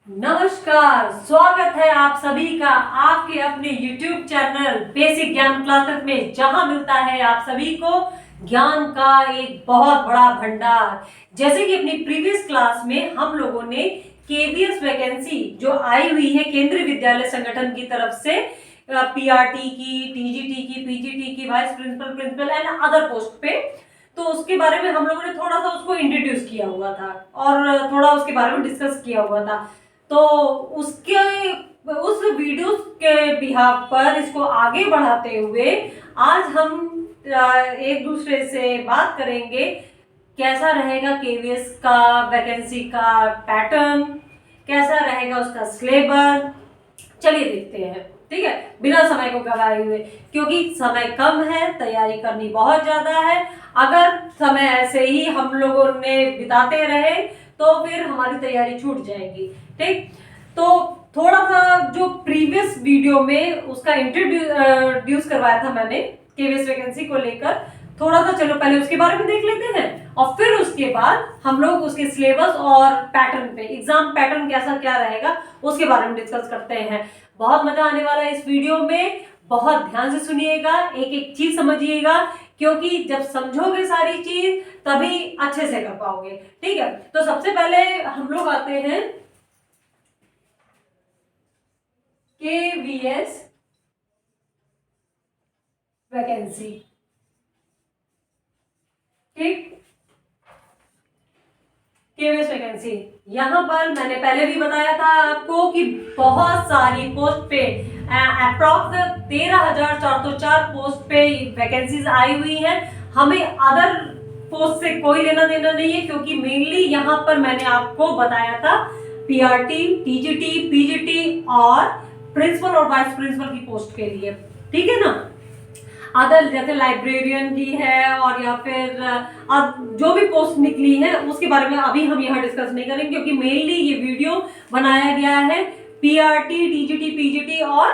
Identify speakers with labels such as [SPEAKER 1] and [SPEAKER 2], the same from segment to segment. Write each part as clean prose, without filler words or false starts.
[SPEAKER 1] नमस्कार, स्वागत है आप सभी का आपके अपने YouTube चैनल बेसिक ज्ञान क्लासेस में, जहां मिलता है आप सभी को ज्ञान का एक बहुत बड़ा भंडार। जैसे कि अपनी प्रीवियस क्लास में हम लोगों ने केवीएस वैकेंसी जो आई हुई है केंद्रीय विद्यालय संगठन की तरफ से, पीआरटी की, टीजीटी की, पीजीटी की, vice principal, principal and other post पे, तो उसके बारे में हम लोगों ने थोड़ा सा उसको इंट्रोड्यूस किया हुआ था और थोड़ा उसके बारे में डिस्कस किया हुआ था। तो उसके उस वीडियो के बिहाफ पर इसको आगे बढ़ाते हुए आज हम एक दूसरे से बात करेंगे कैसा रहेगा केवीएस का वैकेंसी का पैटर्न, कैसा रहेगा उसका सिलेबस। चलिए देखते हैं, ठीक है, बिना समय को गवाए हुए, क्योंकि समय कम है, तैयारी करनी बहुत ज्यादा है। अगर समय ऐसे ही हम लोगों ने बिताते रहे तो फिर हमारी तैयारी छूट जाएगी। ठीक, तो थोड़ा सा जो प्रीवियस वीडियो में उसका इंट्रोड्यूस करवाया था मैंने केवीएस वैकेंसी को लेकर, थोड़ा सा चलो पहले उसके बारे में देख लेते हैं और फिर उसके बाद हम लोग उसके सिलेबस और पैटर्न पे, एग्जाम पैटर्न कैसा क्या रहेगा उसके बारे में डिस्कस करते हैं। बहुत मजा आने वाला है इस वीडियो में, बहुत ध्यान से सुनिएगा, एक एक चीज समझिएगा, क्योंकि जब समझोगे सारी चीज तभी अच्छे से कर पाओगे। ठीक है, तो सबसे पहले हम लोग आते हैं केवीएस वैकेंसी। ठीक, केवीएस वैकेंसी, यहां पर मैंने पहले भी बताया था आपको कि बहुत सारी पोस्ट पे अप्रॉक्स 13,404 पोस्ट पे वैकेंसीज आई हुई हैं। हमें अदर पोस्ट से कोई लेना देना नहीं है, क्योंकि मेनली यहां पर मैंने आपको बताया था पीआरटी, टीजीटी, पीजीटी और प्रिंसिपल और वाइस प्रिंसिपल की पोस्ट के लिए। ठीक है ना, अदर जैसे लाइब्रेरियन की है और या फिर अब जो भी पोस्ट निकली है उसके बारे में अभी हम यहाँ डिस्कस नहीं करेंगे, क्योंकि मेनली ये वीडियो बनाया गया है पीआरटी, टीजीटी, पीजीटी और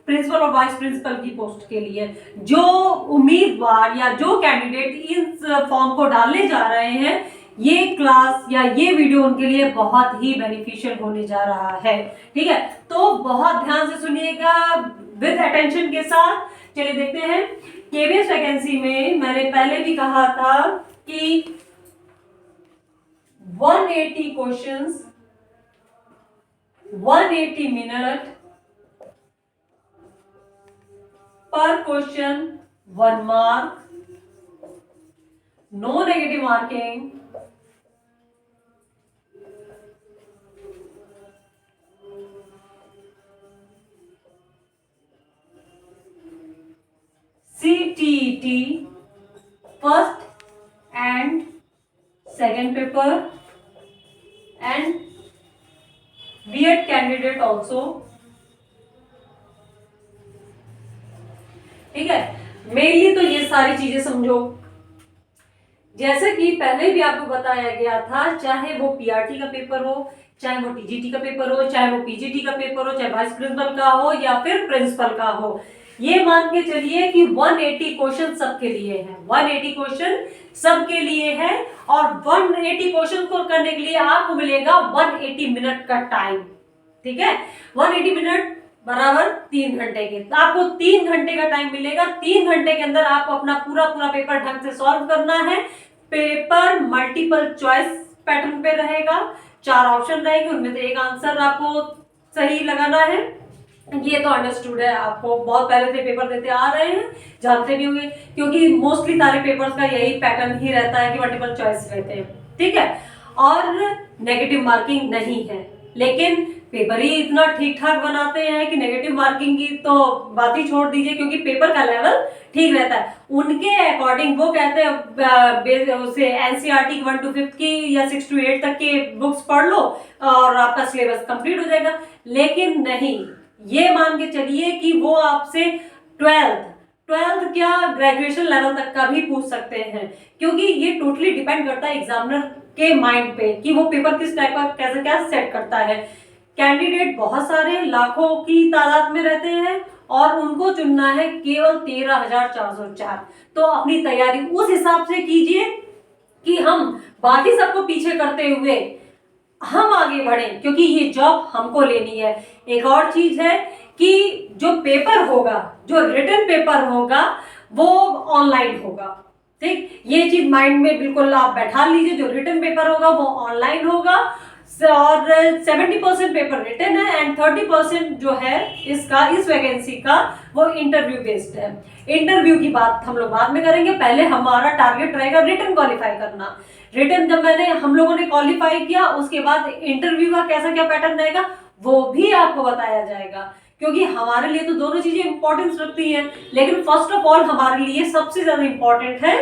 [SPEAKER 1] प्रिंसिपल और वाइस प्रिंसिपल की पोस्ट के लिए। जो उम्मीदवार या जो कैंडिडेट इस फॉर्म को डालने जा रहे हैं, ये क्लास या ये वीडियो उनके लिए बहुत ही बेनिफिशियल होने जा रहा है। ठीक है, तो बहुत ध्यान से सुनिएगा, विद अटेंशन के साथ। चलिए देखते हैं केवीएस वैकेंसी में। मैंने पहले भी कहा था कि 180 क्वेश्चंस, 180 मिनट पर question, 1 mark, no negative marking, CTET first and second paper and BEd candidate also. ठीक है, मेनली तो ये सारी चीजें समझो। जैसे कि पहले भी आपको बताया गया था, चाहे वो पीआरटी का पेपर हो, चाहे वो टीजीटी का पेपर हो, चाहे वो पीजीटी का पेपर हो, चाहे वाइस प्रिंसिपल का हो या फिर प्रिंसिपल का हो, ये मान के चलिए कि 180 क्वेश्चन सबके लिए है। 180 क्वेश्चन सबके लिए है और 180 क्वेश्चन को करने के लिए आपको मिलेगा 180 मिनट का टाइम। ठीक है, 180 मिनट बराबर 3 घंटे के, तो आपको 3 घंटे का टाइम मिलेगा। 3 घंटे के अंदर आपको अपना पूरा पूरा पेपर ढंग से सॉल्व करना है। पेपर मल्टीपल चॉइस पैटर्न पे रहेगा, 4 ऑप्शन रहेंगे, उनमें से एक आंसर आपको सही लगाना है। ये तो अंडरस्टूड है, आपको बहुत पहले से पेपर देते आ रहे हैं, जानते भी होंगे, क्योंकि मोस्टली सारे पेपर्स का यही पैटर्न ही रहता है कि मल्टीपल चॉइस रहते हैं। ठीक है, और नेगेटिव मार्किंग नहीं है, लेकिन पेपर ही इतना ठीक ठाक बनाते हैं कि नेगेटिव मार्किंग की तो बात ही छोड़ दीजिए, क्योंकि पेपर का लेवल ठीक रहता है उनके अकॉर्डिंग। वो कहते हैं उसे एनसीईआरटी 1 to 5 की या 6 to 8 तक की बुक्स पढ़ लो और आपका सिलेबस कंप्लीट हो जाएगा, लेकिन नहीं, ये मान के चलिए कि वो आपसे 12th क्या ग्रेजुएशन लेवल तक का भी पूछ सकते हैं, क्योंकि ये टोटली डिपेंड करता है एग्जामिनर के माइंड पे कि वो पेपर किस टाइप का कैसे क्या सेट करता है। कैंडिडेट बहुत सारे लाखों की तादाद में रहते हैं और उनको चुनना है केवल 13,404। तो अपनी तैयारी उस हिसाब से कीजिए कि हम बाकी सबको पीछे करते हुए हम आगे बढ़ें, क्योंकि ये जॉब हमको लेनी है। एक और चीज है कि जो पेपर होगा, जो रिटन पेपर होगा, वो ऑनलाइन होगा। ठीक, ये चीज माइंड में बिल्कुल आप बैठा लीजिए, जो रिटन पेपर होगा वो ऑनलाइन होगा, और 70% पेपर रिटन है एंड 30% जो है इसका, इस वैकेंसी का, वो इंटरव्यू बेस्ड है। इंटरव्यू की बात हम लोग बाद में करेंगे, पहले हमारा टारगेट रहेगा रिटन क्वालिफाई करना। रिटन जब हम लोगों ने क्वालिफाई किया, उसके बाद इंटरव्यू का कैसा क्या पैटर्न रहेगा वो भी आपको बताया जाएगा, क्योंकि हमारे लिए तो दोनों चीजें इंपॉर्टेंस रखती हैं, लेकिन फर्स्ट ऑफ ऑल हमारे लिए सबसे ज्यादा इंपॉर्टेंट है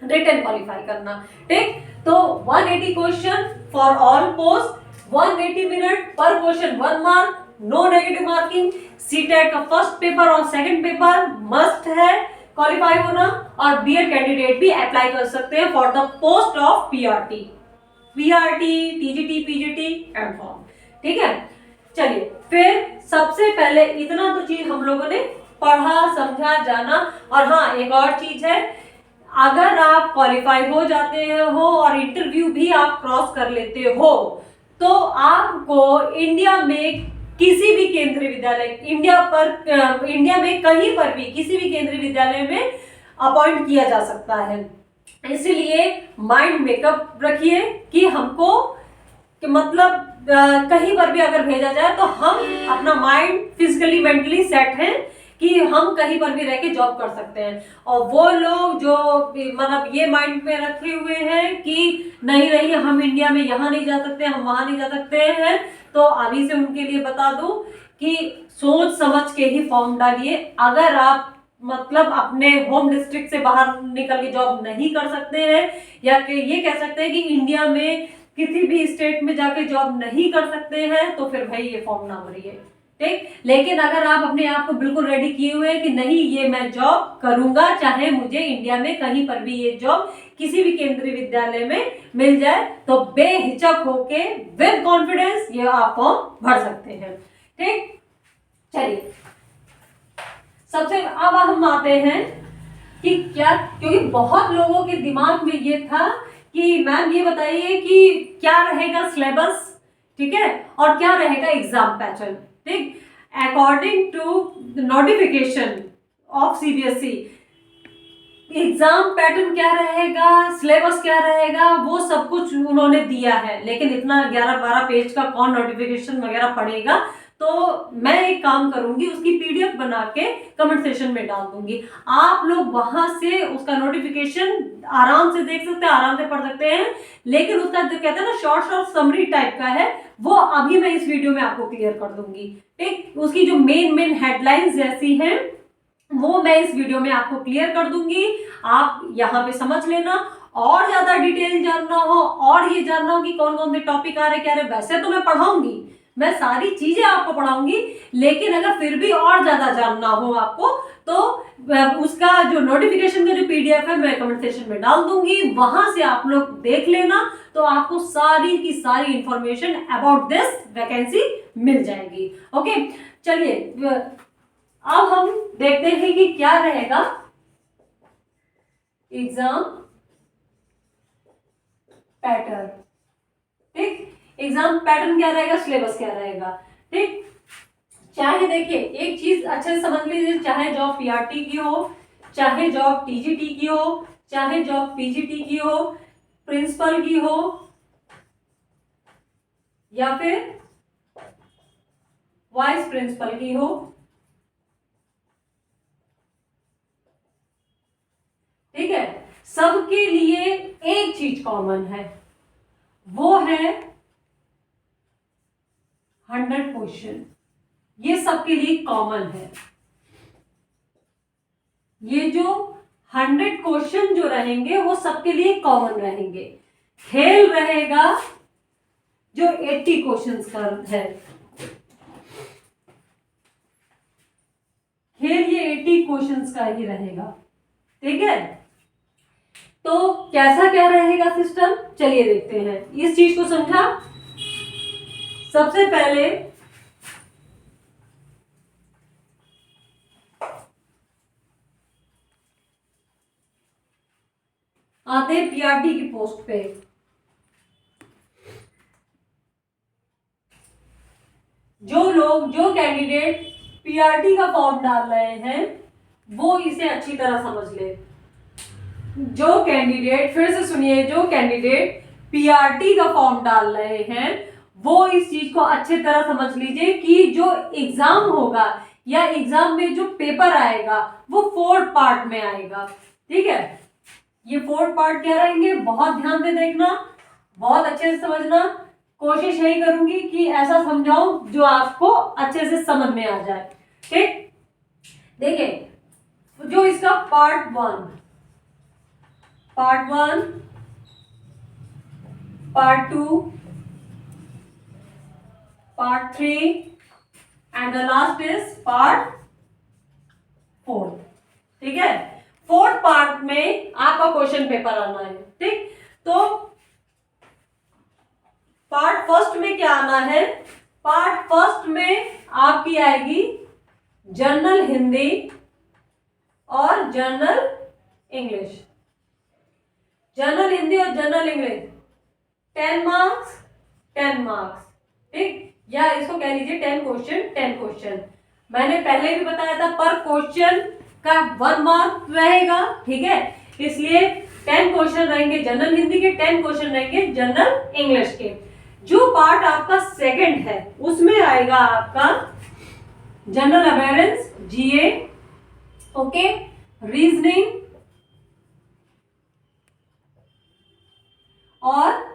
[SPEAKER 1] रिटन क्वालिफाई करना। ठीक, तो 180 question for all post, 180 minute पर question 1 mark, no negative marking. CTET का फर्स्ट पेपर और सेकंड पेपर मस्ट है क्वालिफाई होना, और बीएड कैंडिडेट भी अप्लाई कर सकते हैं for the post of PRT, TGT, PGT and form. ठीक है, चलिए फिर सबसे पहले इतना तो चीज हम लोगों ने पढ़ा, समझा, जाना। और हाँ, एक और चीज है, अगर आप क्वालिफाई हो जाते हो और इंटरव्यू भी आप क्रॉस कर लेते हो, तो आपको इंडिया में किसी भी केंद्रीय विद्यालय, इंडिया में कहीं पर भी किसी भी केंद्रीय विद्यालय में अपॉइंट किया जा सकता है। इसलिए माइंड मेकअप रखिए कि हमको, कि मतलब कहीं पर भी अगर भेजा जाए तो हम अपना माइंड फिजिकली मेंटली सेट है कि हम कहीं पर भी रह के जॉब कर सकते हैं। और वो लोग जो मतलब ये माइंड में रखे हुए हैं कि नहीं नहीं हम इंडिया में यहाँ नहीं जा सकते, हम वहां नहीं जा सकते हैं, तो अभी से उनके लिए बता दूं कि सोच समझ के ही फॉर्म डालिए। अगर आप मतलब अपने होम डिस्ट्रिक्ट से बाहर निकल के जॉब नहीं कर सकते हैं, या कि ये कह सकते हैं कि इंडिया में किसी भी स्टेट में जाके जॉब नहीं कर सकते हैं, तो फिर भाई ये फॉर्म ना भरिए। ठीक, लेकिन अगर आप अपने आप को बिल्कुल रेडी किए हुए हैं कि नहीं ये मैं जॉब करूंगा, चाहे मुझे इंडिया में कहीं पर भी ये जॉब किसी भी केंद्रीय विद्यालय में मिल जाए, तो बेहिचक होके विद कॉन्फिडेंस ये आप फॉर्म भर सकते हैं। ठीक, चलिए सबसे अब हम आते हैं कि क्या, क्योंकि बहुत लोगों के दिमाग में ये था कि मैम ये बताइए कि क्या रहेगा सिलेबस, ठीक है, और क्या रहेगा एग्जाम पैटर्न। ठीक, according to notification of CBSE, exam pattern क्या रहेगा, सिलेबस क्या रहेगा, वो सब कुछ उन्होंने दिया है, लेकिन इतना 11-12 पेज का कौन नोटिफिकेशन वगैरह पढ़ेगा। तो मैं एक काम करूंगी, उसकी पीडीएफ बना के कमेंट सेक्शन में डाल दूंगी, आप लोग वहां से उसका नोटिफिकेशन आराम से देख सकते हैं, आराम से पढ़ सकते हैं। लेकिन उसका जो कहते हैं ना शॉर्ट शॉर्ट समरी टाइप का है, वो अभी मैं इस वीडियो में आपको क्लियर कर दूंगी। ठीक, उसकी जो मेन हेडलाइंस जैसी है वो मैं इस वीडियो में आपको क्लियर कर दूंगी, आप यहाँ पे समझ लेना। और ज्यादा डिटेल जानना हो और ये जानना हो कि कौन कौन से टॉपिक आ रहे क्या रहे, वैसे तो मैं पढ़ाऊंगी, मैं सारी चीजें आपको पढ़ाऊंगी, लेकिन अगर फिर भी और ज्यादा जानना हो आपको, तो उसका जो नोटिफिकेशन का जो पीडीएफ है मैं कमेंट सेक्शन में डाल दूंगी, वहां से आप लोग देख लेना, तो आपको सारी की सारी इंफॉर्मेशन अबाउट दिस वैकेंसी मिल जाएगी। ओके, चलिए अब हम देखते हैं कि क्या रहेगा एग्जाम पैटर्न। ठीक, एग्जाम पैटर्न क्या रहेगा, सिलेबस क्या रहेगा। ठीक, चाहे देखिए एक चीज अच्छे से समझ लीजिए, चाहे जॉब पीआरटी की हो, चाहे जॉब टीजीटी की हो, चाहे जॉब पीजीटी की हो, प्रिंसिपल की हो, या फिर वाइस प्रिंसिपल की हो, ठीक है, सबके लिए एक चीज कॉमन है, वो है 100 क्वेश्चन। ये सबके लिए कॉमन है। ये जो 100 क्वेश्चन जो रहेंगे वो सबके लिए कॉमन रहेंगे। खेल रहेगा जो 80 क्वेश्चंस का है, खेल ये 80 क्वेश्चंस का ही रहेगा। ठीक है, तो कैसा क्या रहेगा सिस्टम, चलिए देखते हैं। इस चीज को समझा, सबसे पहले आते हैं पीआरटी की पोस्ट पे। जो कैंडिडेट पीआरटी का फॉर्म डाल रहे हैं वो इसे अच्छी तरह समझ ले। जो कैंडिडेट, फिर से सुनिए, जो कैंडिडेट पीआरटी का फॉर्म डाल रहे हैं वो इस चीज को अच्छी तरह समझ लीजिए कि जो एग्जाम होगा या एग्जाम में जो पेपर आएगा वो 4 पार्ट में आएगा। ठीक है, ये 4 पार्ट क्या रहेंगे, बहुत ध्यान से देखना, बहुत अच्छे से समझना। कोशिश यही करूंगी कि ऐसा समझाऊं जो आपको अच्छे से समझ में आ जाए। ठीक, देखिए, जो इसका part 1, part 2, part 3 and the last is part 4। ठीक है, 4th पार्ट में आपका क्वेश्चन पेपर आना है। ठीक, तो पार्ट फर्स्ट में क्या आना है, पार्ट फर्स्ट में आपकी आएगी जनरल हिंदी और जनरल इंग्लिश। जनरल हिंदी और जनरल इंग्लिश 10 मार्क्स 10 मार्क्स। ठीक, या इसको कह लीजिए 10 क्वेश्चन 10 क्वेश्चन। मैंने पहले भी बताया था पर क्वेश्चन का 1 मार्क रहेगा। ठीक है, इसलिए 10 क्वेश्चन रहेंगे जनरल हिंदी के, 10 क्वेश्चन रहेंगे जनरल इंग्लिश के। जो पार्ट आपका सेकंड है उसमें आएगा आपका जनरल अवेयरनेस, जीए, ओके, रीजनिंग और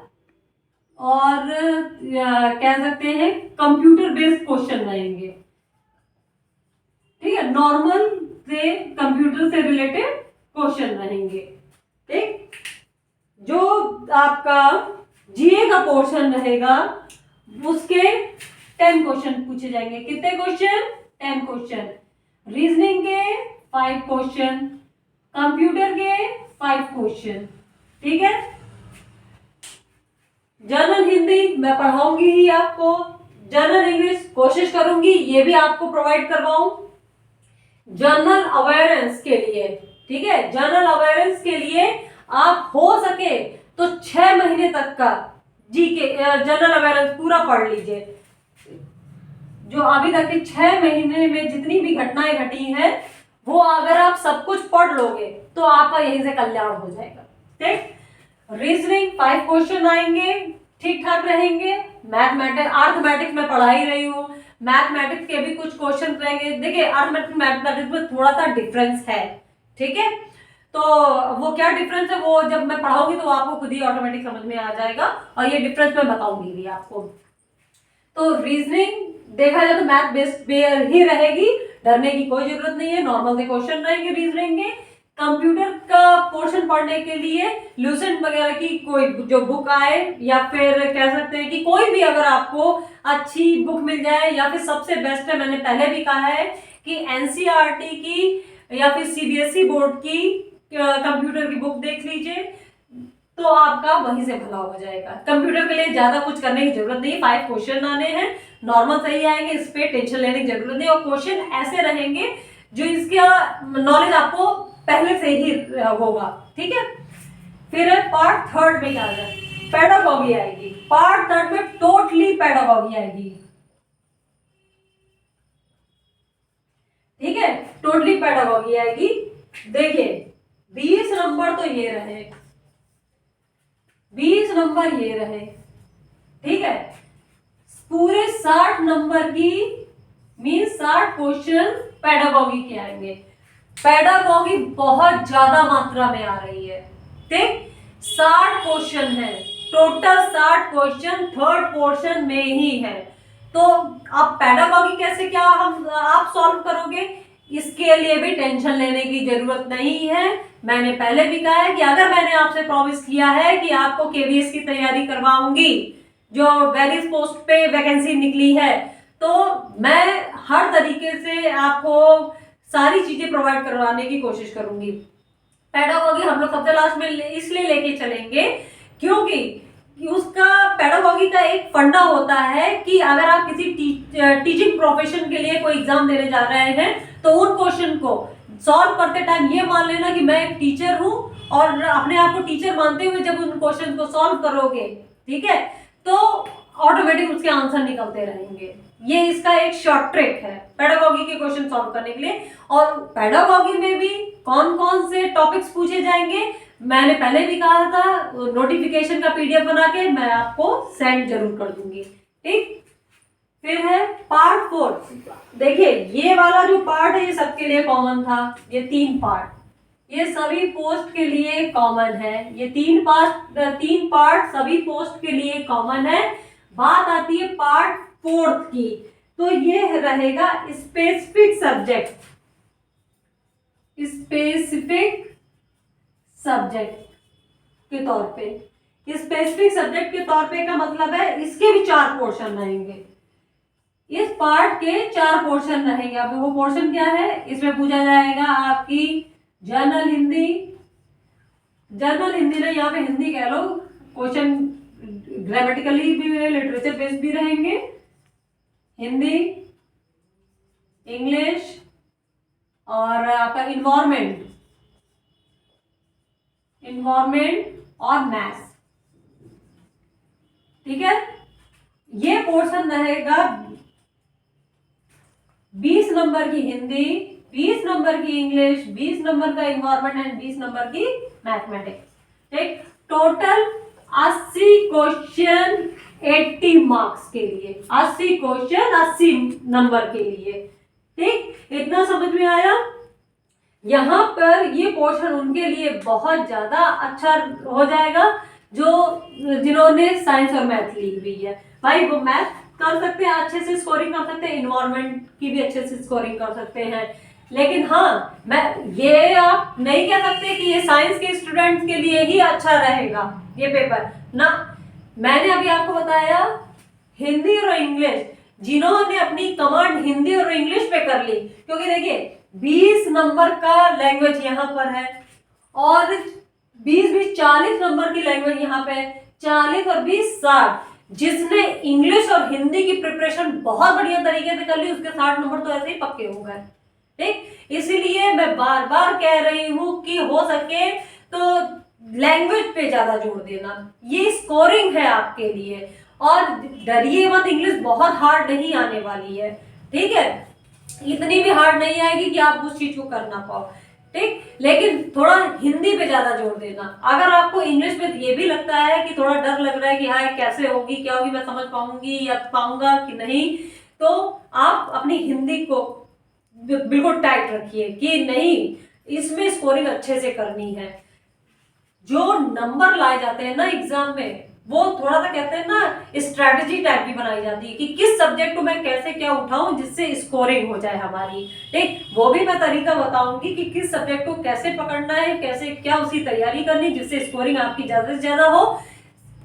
[SPEAKER 1] कह सकते हैं कंप्यूटर बेस्ड क्वेश्चन रहेंगे। ठीक है, नॉर्मल से कंप्यूटर से रिलेटेड क्वेश्चन रहेंगे। ठीक, जो आपका जीए का पोर्शन रहेगा उसके 10 क्वेश्चन पूछे जाएंगे। कितने क्वेश्चन, 10 क्वेश्चन। रीजनिंग के 5 क्वेश्चन, कंप्यूटर के 5 क्वेश्चन। ठीक है, जनरल हिंदी मैं पढ़ाऊंगी ही आपको, जनरल इंग्लिश कोशिश करूंगी ये भी आपको प्रोवाइड करवाऊं। जनरल अवेयरनेस के लिए, ठीक है, जनरल अवेयरनेस के लिए आप हो सके तो 6 महीने तक का जीके जनरल अवेयरनेस पूरा पढ़ लीजिए। जो अभी तक के 6 महीने में जितनी भी घटनाएं घटी हैं वो अगर आप सब कुछ पढ़ लोगे तो आपका यहीं से कल्याण हो जाएगा। ठीक, रीजनिंग 5 क्वेश्चन आएंगे, ठीक ठाक रहेंगे। मैथमेटिक्स, अर्थमेटिक्स में पढ़ा ही रही हूँ, मैथमेटिक्स के भी कुछ क्वेश्चन रहेंगे। देखिए, अर्थमेटिक्स मैथमेटिक्स में थोड़ा सा डिफरेंस है। ठीक है, तो वो क्या डिफरेंस है वो जब मैं पढ़ाऊंगी तो आपको खुद ही ऑटोमेटिक समझ में आ जाएगा और ये डिफरेंस मैं बताऊंगी भी आपको। तो रीजनिंग देखा जाए तो मैथ बेस्ड ही रहेगी, डरने की कोई जरूरत नहीं है, नॉर्मल से क्वेश्चन रहेंगे रीजनिंग के। कंप्यूटर का पोर्शन पढ़ने के लिए लूसेंट वगैरह की कोई जो बुक आए या फिर कह सकते हैं कि कोई भी अगर आपको अच्छी बुक मिल जाए, या फिर सबसे बेस्ट है, मैंने पहले भी कहा है कि एनसीईआरटी की या फिर सीबीएसई बोर्ड की कंप्यूटर की बुक देख लीजिए तो आपका वहीं से भला हो जाएगा। कंप्यूटर के लिए ज्यादा कुछ करने की जरूरत नहीं, 5 क्वेश्चन आने हैं, नॉर्मल सही आएंगे, इस पे टेंशन लेने की जरूरत नहीं। और क्वेश्चन ऐसे रहेंगे जो इसका नॉलेज आपको पहले से ही होगा। ठीक है, फिर पार्ट 3 में क्या है, पेडागॉजी आएगी। पार्ट 3 में टोटली पेडागॉजी आएगी। ठीक है, टोटली पेडागॉजी आएगी। देखिए, 20 नंबर तो ये रहे, 20 नंबर ये रहे। ठीक है, पूरे 60 नंबर की मीन 60 क्वेश्चन पेडागॉजी के आएंगे। पेडागॉजी बहुत ज्यादा मात्रा में आ रही है। ठीक, 60 क्वेश्चन है टोटल, 60 क्वेश्चन 3rd पोर्शन में ही है। तो अब पेडागॉजी कैसे क्या आप सॉल्व करोगे, इसके लिए भी टेंशन लेने की जरूरत नहीं है। मैंने पहले भी कहा है कि अगर मैंने आपसे प्रॉमिस किया है कि आपको केवीएस की तैयारी करवाऊंगी, जो वेरियस पोस्ट पे वैकेंसी निकली है, तो मैं हर तरीके से आपको सारी चीजें प्रोवाइड करवाने की कोशिश करूंगी। पेडागॉजी हम लोग सबसे लास्ट में इसलिए लेके चलेंगे क्योंकि उसका पेडागॉजी का एक फंडा होता है कि अगर आप किसी टीचिंग प्रोफेशन के लिए कोई एग्जाम देने जा रहे हैं तो उन क्वेश्चन को सॉल्व करते टाइम ये मान लेना कि मैं एक टीचर हूं, और अपने आप को टीचर मानते हुए जब उन क्वेश्चन को सॉल्व करोगे, ठीक है, तो ऑटोमेटिक उसके आंसर निकलते रहेंगे। ये इसका एक शॉर्ट ट्रिक है पेडागॉजी के क्वेश्चन सॉल्व करने के लिए। और पेडागॉजी में भी कौन कौन से टॉपिक्स पूछे जाएंगे मैंने पहले भी कहा था, नोटिफिकेशन का पीडीएफ बना के मैं आपको सेंड जरूर कर दूंगी। ठीक, फिर है पार्ट 4। देखिए ये वाला जो पार्ट है ये सबके लिए कॉमन था, ये 3 पार्ट ये सभी पोस्ट के लिए कॉमन है। ये 3 पार्ट सभी पोस्ट के लिए कॉमन है। बात आती है पार्ट 4 की, तो ये रहेगा स्पेसिफिक सब्जेक्ट। स्पेसिफिक सब्जेक्ट के तौर पे, स्पेसिफिक सब्जेक्ट के तौर पे का मतलब है इसके भी 4 पोर्शन रहेंगे। इस पार्ट के 4 पोर्शन रहेंगे। अब वो पोर्शन क्या है, इसमें पूछा जाएगा आपकी जनरल हिंदी। जनरल हिंदी ने यहाँ पे हिंदी कह लो, क्वेश्चन ग्रामेटिकली भी लिटरेचर बेस्ड भी रहेंगे। हिंदी, इंग्लिश और आपका इन्वायरमेंट और मैथ्स। ठीक है, ये पोर्शन रहेगा 20 नंबर की हिंदी, 20 नंबर की इंग्लिश, 20 नंबर का इन्वायरमेंट एंड 20 नंबर की मैथमेटिक्स। ठीक, टोटल 80 क्वेश्चन 80 मार्क्स के लिए, 80 क्वेश्चन 80 नंबर के लिए। ठीक, इतना समझ में आया। यहाँ पर ये पोर्शन उनके लिए बहुत ज्यादा अच्छा हो जाएगा जो जिन्होंने साइंस और मैथ ली हुई है। भाई वो मैथ कर सकते हैं, अच्छे से स्कोरिंग कर सकते हैं, इन्वायरमेंट की भी अच्छे से स्कोरिंग कर सकते हैं। लेकिन हाँ, मैं ये आप नहीं कह सकते कि ये साइंस के स्टूडेंट्स के लिए ही अच्छा रहेगा ये पेपर ना। मैंने अभी आपको बताया हिंदी और इंग्लिश, जिन्होंने अपनी कमांड हिंदी और इंग्लिश पे कर ली, क्योंकि देखिए 20 नंबर का लैंग्वेज यहाँ पर है और 20 40 नंबर की लैंग्वेज यहाँ पे, 40 और 20 60। जिसने इंग्लिश और हिंदी की प्रिपरेशन बहुत बढ़िया तरीके से कर ली उसके 60 नंबर तो ऐसे ही पक्के हो गए। ठीक, इसीलिए मैं बार बार कह रही हूं कि हो सके तो लैंग्वेज पे ज्यादा जोर देना, ये स्कोरिंग है आपके लिए। और डरिए मत, इंग्लिश बहुत हार्ड नहीं आने वाली है। ठीक है, इतनी भी हार्ड नहीं आएगी कि आप उस चीज को कर ना पाओ। ठीक, लेकिन थोड़ा हिंदी पे ज्यादा जोर देना। अगर आपको इंग्लिश में ये भी लगता है कि थोड़ा डर लग रहा है कि हाँ कैसे होगी, क्या होगी, मैं समझ पाऊंगी या पाऊंगा कि नहीं, तो आप अपनी हिंदी को बिल्कुल टाइट रखिए कि नहीं, इसमें स्कोरिंग अच्छे से करनी है। जो नंबर लाए जाते हैं ना एग्जाम में, वो थोड़ा सा कहते हैं ना स्ट्रैटेजी टाइप की बनाई जाती है कि किस सब्जेक्ट को मैं कैसे क्या उठाऊं जिससे स्कोरिंग हो जाए हमारी। ठीक, वो भी मैं तरीका बताऊंगी कि किस सब्जेक्ट को कैसे पकड़ना है, कैसे क्या उसकी तैयारी करनी जिससे स्कोरिंग आपकी ज्यादा से ज्यादा हो।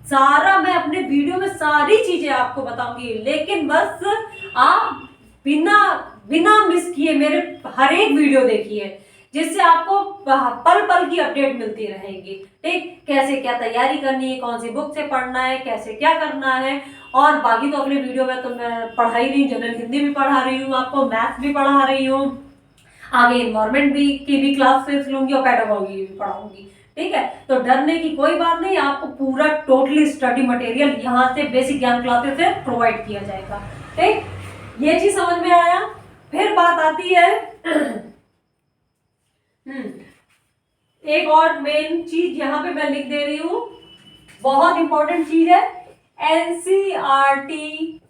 [SPEAKER 1] सारा मैं अपने वीडियो में सारी चीजें आपको बताऊंगी, लेकिन बस आप बिना मिस किए मेरे हर एक वीडियो देखिए, जिससे आपको पल पल की अपडेट मिलती रहेगी। ठीक, कैसे क्या तैयारी करनी है, कौन सी बुक से पढ़ना है, कैसे क्या करना है। और बाकी तो अगले वीडियो में तो मैं पढ़ा ही रही हूँ, जनरल हिंदी भी पढ़ा रही हूँ, आपको मैथ्स भी पढ़ा रही हूँ, आगे इन्वायरमेंट भी की भी क्लासेस लूंगी और पेडागॉजी भी पढ़ाऊंगी। ठीक है, तो डरने की कोई बात नहीं, आपको पूरा टोटली स्टडी मटेरियल यहाँ से बेसिक ज्ञान क्लासेस से प्रोवाइड किया जाएगा। ठीक, ये चीज समझ में आया। फिर बात आती है एक और मेन चीज यहाँ पे मैं लिख दे रही हूं, बहुत इंपॉर्टेंट चीज है, एनसीईआरटी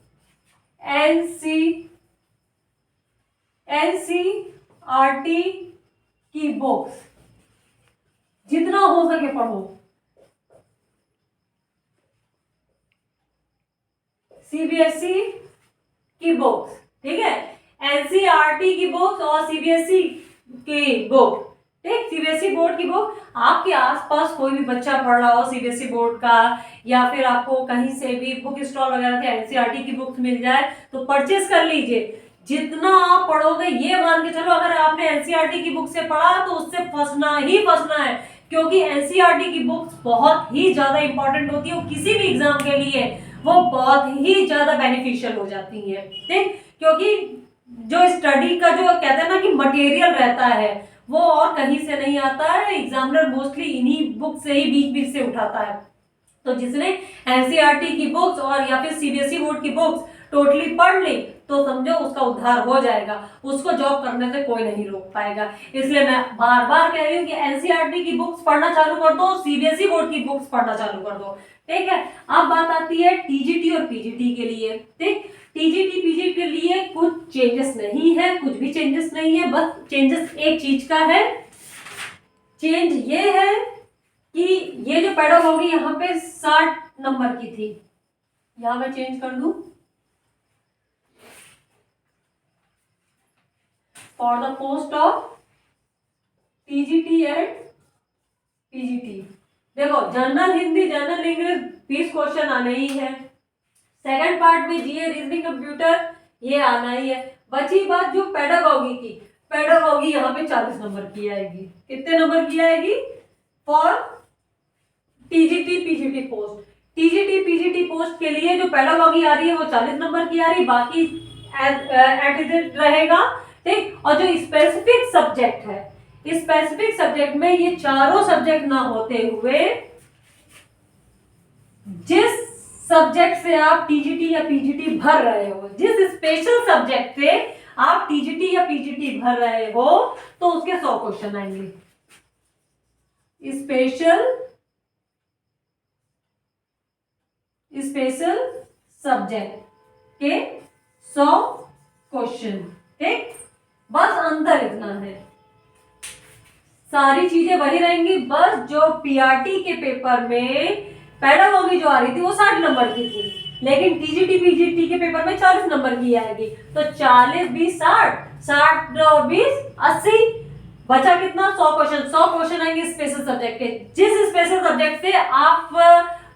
[SPEAKER 1] की बुक्स जितना हो सके पढ़ो। सीबीएसई की बुक्स, ठीक है, एनसीईआरटी की बुक्स और सीबीएसई की बुक। ठीक, सीबीएसई बोर्ड की बुक, आपके आसपास कोई भी बच्चा पढ़ रहा हो सीबीएसई बोर्ड का, या फिर आपको कहीं से भी बुक स्टॉल वगैरह से एनसीईआरटी की बुक्स मिल जाए तो परचेस कर लीजिए। जितना आप पढ़ोगे ये मान के चलो, अगर आपने एनसीईआरटी की बुक से पढ़ा तो उससे फंसना ही फंसना है, क्योंकि एनसीईआरटी की बुक्स बहुत ही ज्यादा इंपॉर्टेंट होती है, किसी भी एग्जाम के लिए वो बहुत ही ज्यादा बेनिफिशियल हो जाती है। ठीक, क्योंकि जो स्टडी का जो कहते हैं ना कि मटेरियल रहता है वो और कहीं से नहीं आता है, एग्जामिनर मोस्टली इन्हीं बुक से ही बीच बीच से उठाता है। तो जिसने एनसीईआरटी की बुक्स और या फिर सीबीएसई बोर्ड की बुक्स टोटली पढ़ ली तो समझो उसका उद्धार हो जाएगा, उसको जॉब करने से कोई नहीं रोक पाएगा। इसलिए मैं बार बार कह रही हूँ कि एनसीईआरटी की बुक्स पढ़ना चालू कर दो, सीबीएसई बोर्ड की बुक्स पढ़ना चालू कर दो। ठीक है, अब बात आती है टीजीटी और पीजीटी के लिए। ठीक, टीजीटी पीजीटी के लिए कुछ चेंजेस नहीं है, कुछ भी चेंजेस नहीं है, बस चेंजेस एक चीज का है। चेंज ये है कि ये जो पेडागॉजी यहाँ पे 60 नंबर की थी, यहां मैं चेंज कर दूं, for the post of TGT and PGT. देखो, general Hindi, general English 20 question आने ही है। सेकंड पार्ट में जीए, रीजनिंग, कंप्यूटर ये आना ही है। बची बात जो पेडागॉजी की, पेडागॉजी यहाँ पे 40 नंबर की आएगी। कितने नंबर की आएगी? For TGT PGT post. TGT PGT post के लिए जो पेडागॉजी आ रही है वो 40 नंबर की आ रही, बाकी एट रहेगा। ठीक, और जो स्पेसिफिक सब्जेक्ट है, स्पेसिफिक सब्जेक्ट में ये चारों सब्जेक्ट ना होते हुए जिस सब्जेक्ट से आप टीजीटी या पीजीटी भर रहे हो, जिस स्पेशल सब्जेक्ट से आप टीजीटी या पीजीटी भर रहे हो, तो उसके 100 क्वेश्चन आएंगे। स्पेशल सब्जेक्ट के 100 क्वेश्चन। ठीक, बस अंतर इतना है, सारी चीजें वही रहेंगी, बस जो पीआरटी के पेपर में पेडागॉजी जो आ रही थी वो 60 नंबर की थी, लेकिन टीजीटी पीजीटी के पेपर में 40 नंबर की आएगी। तो 40 20 60, 60 और 20 80, बचा कितना? 100 क्वेश्चन। 100 क्वेश्चन आएंगे स्पेशल सब्जेक्ट के। जिस स्पेशल सब्जेक्ट से आप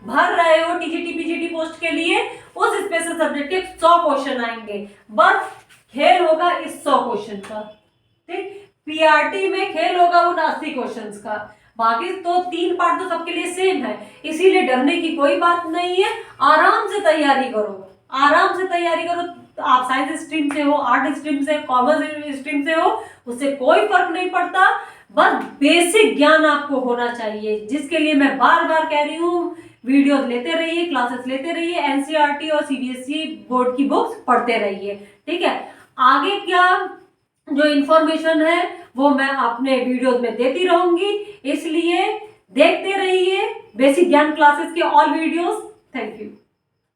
[SPEAKER 1] भर रहे हो टीजीटी पीजीटी पोस्ट के लिए, उस स्पेशल सब्जेक्ट के 100 क्वेश्चन आएंगे। बस खेल होगा इस 100 क्वेश्चन का। ठीक, पीआरटी में खेल होगा उन 80 क्वेश्चंस का। बाकी तो 3 पार्ट तो सबके लिए सेम है, इसीलिए डरने की कोई बात नहीं है। आराम से तैयारी करो, आराम से तैयारी करो। आप साइंस स्ट्रीम से हो, आर्ट स्ट्रीम से, कॉमर्स स्ट्रीम से हो, उससे कोई फर्क नहीं पड़ता। बस बेसिक ज्ञान आपको होना चाहिए, जिसके लिए मैं बार बार कह रही हूँ, वीडियोस लेते रहिए, क्लासेस लेते रहिए, एनसीईआरटी और सीबीएसई बोर्ड की बुक्स पढ़ते रहिए। ठीक है, आगे क्या जो इंफॉर्मेशन है वो मैं अपने वीडियोस में देती रहूंगी, इसलिए देखते रहिए बेसिक ज्ञान क्लासेस के ऑल वीडियोस। Thank you.